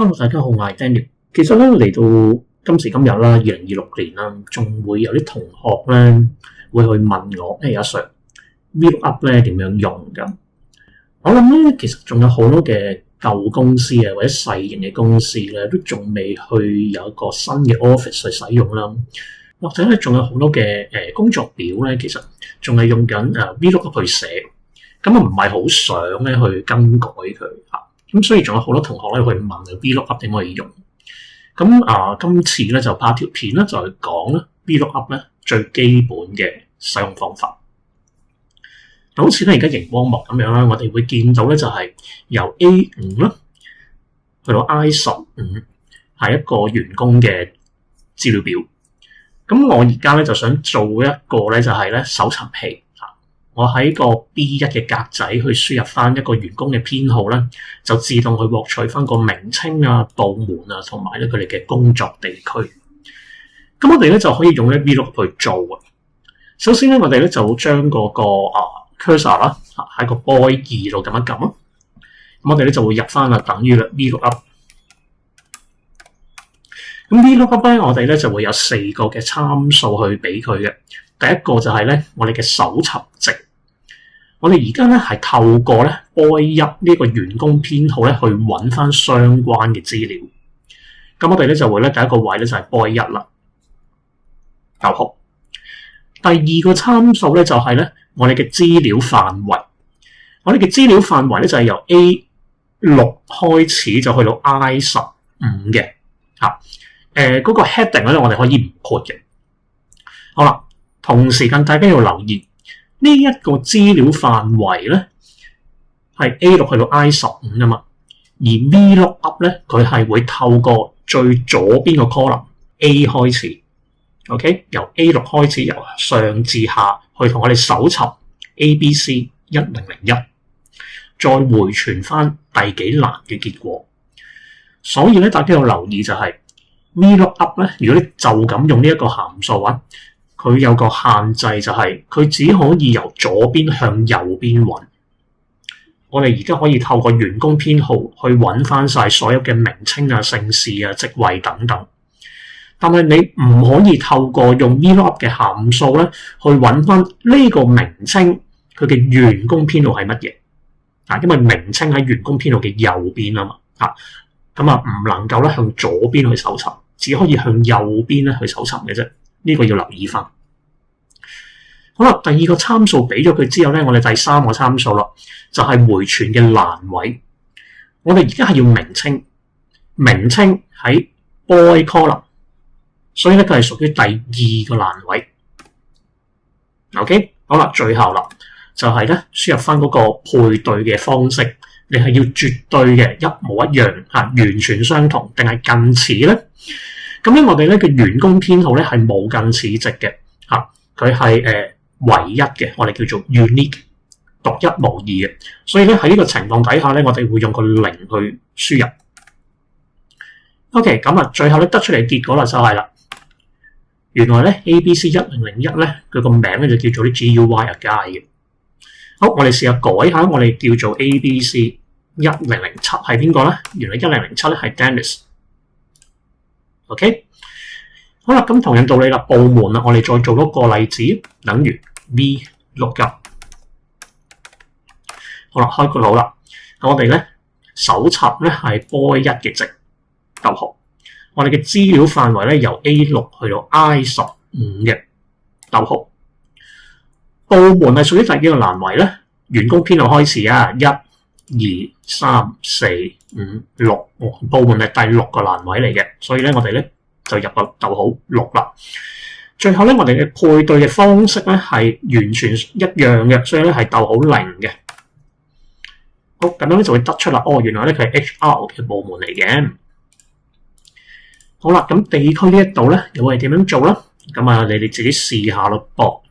Hello，大家好，我係 Daniel。其實咧嚟到今時今日啦，2026年啦，仲會有啲同學咧會去問我，阿 Sir，VLOOKUP 咧點樣用㗎？我諗咧，其實仲有好多嘅舊公司啊，或者細型嘅公司咧，都仲未去有一個新嘅 Office 去使用啦。或者咧，仲有好多嘅工作表咧，其實仲係用緊VLOOKUP 去寫，咁啊唔係好想咧去更改佢嚇。咁所以仲有好多同學咧去問 VLOOKUP 點可以用。咁今次咧就拍條片咧就係講咧 VLOOKUP 咧最基本嘅使用方法。好似咧而家熒光幕咁樣啦，我哋會見到咧就係由 A5 啦去到 I15 係一個員工嘅資料表。咁我而家咧就想做一個咧就係咧搜尋器。我喺個 B1 嘅格仔去輸入翻一個員工嘅編號咧，就自動去獲取翻個名稱啊、部門啊，同埋咧佢哋嘅工作地區。咁我哋咧就可以用咧 VLOOKUP 去做啊。首先咧，我哋咧就將嗰個cursor 啦喺個 boy 2度撳一撳啊。咁我哋咧就會入翻啦，等於啦 VLOOKUP。咁 VLOOKUP 咧，我哋咧就會有4個嘅參數去俾佢嘅。第一個就係咧我哋嘅搜尋值。我哋而家咧係透過咧 boy1 呢個員工編號咧去揾翻相關嘅資料。咁我哋咧就會咧第一個位咧就係 boy1 啦。好。第二個參數咧就係咧我哋嘅資料範圍。我哋嘅資料範圍咧就係由 A6 開始就去到 I15 嘅。嗰個 heading 咧我哋可以唔括嘅。好啦，同時間大家要留意。呢一個資料範圍咧係 A6 去到 I15 啊嘛，而 VLOOKUP 咧佢係會透過最左邊個 column A 開始 ，OK， 由 A6 開始由上至下去同我哋搜尋 ABC 1001，再回傳翻第幾欄嘅結果。所以咧，大家要留意就係 VLOOKUP 咧，如果你就咁用呢一個函數啊。佢有個限制就係佢只可以由左邊向右邊揾。我哋而家可以透過員工編號去揾翻晒所有嘅名稱啊、姓氏啊、職位等等。但係你唔可以透過用 VLOOKUP 嘅函數咧去揾翻呢個名稱佢嘅員工編號係乜嘢？因為名稱喺員工編號嘅右邊啊嘛。咁唔能夠咧向左邊去搜尋，只可以向右邊咧去搜尋嘅啫。呢個要留意翻。好啦，第二個參數俾咗佢之後咧，我哋第三個參數啦，就係回傳嘅欄位。我哋而家係要名稱，名稱喺 boy column， 所以咧佢係屬於第二個欄位。OK， 好啦，最後啦，就係咧輸入翻嗰個配對嘅方式，你係要絕對嘅一模一樣完全相同，定係近似咧？咁咧，我哋咧嘅員工編號咧係冇近似值嘅，佢係唯一嘅，我哋叫做 unique， 獨一無二嘅。所以咧喺呢個情況底下咧，我哋會用個0去輸入。OK， 咁最後咧得出嚟嘅結果啦就係啦，原來咧 ABC 1001咧佢個名咧就叫做啲 GUI 啊 guy 嘅。好，我哋試下改下，我哋叫做 ABC 1007係邊個咧？原來1007咧係 Dennis。OK， 好啦，咁同樣道理啦，部門啦，我哋再做多個例子，等於 VLOOKUP。好啦，開括號啦，我哋咧搜尋咧係 boy1 嘅值，逗號。我哋嘅資料範圍咧由 A6 去到 I15 嘅，逗號。部門係屬於第幾個欄位咧？員工編號開始啊，1、2、3、4、5、6，部門係第6個欄位嚟嘅，所以咧我哋咧就入個逗號6啦。最後咧我哋嘅配對嘅方式咧係完全一樣嘅，所以咧係逗號0嘅。好，咁樣咧就會得出啦。原來咧佢係 HR 嘅部門嚟嘅。好啦，咁地區呢一度咧又係點樣做咧？咁你哋自己試下咯噃。